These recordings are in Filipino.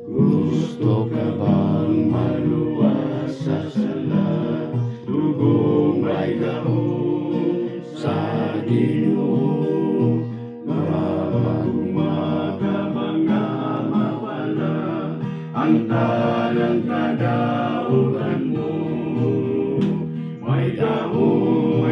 Gusto ka bang maluwas sa sala, dugong may gahong sa Ginoo? Magumaga mga mawala ang talang kadaugan mo. May gahong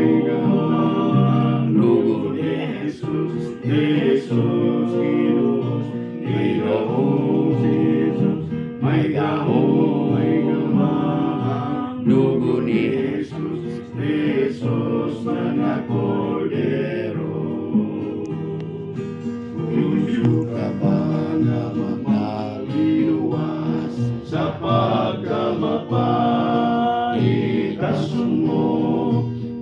dugo ni Jesus, Jesus, Ginoo, Ginoo Jesus. May gahong dugo ni Jesus, Jesus na Kordero. Gusto ka ba na magaliwas sa pagkamapaitas mo?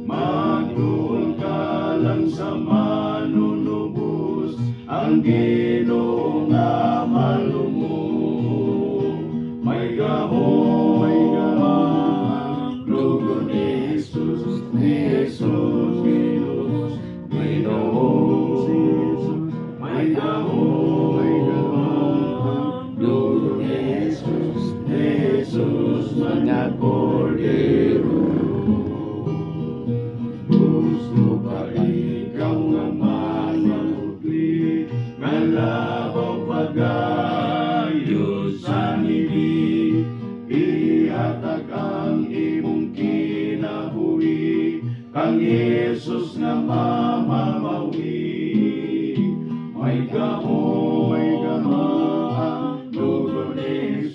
Magdoon ka lang sa manunubos, ang Ginoo nga malumo. May gahong dugo ni Jesus, Jesus, Ginoo, Ginoo Jesus. May gahong dugo ni Jesus, Jesus na Kordero. Gusto ka ikaw nga manahutli, nga labaw pagayod sa nili. Ihatag ang imong kinabuhi kang Jesus nga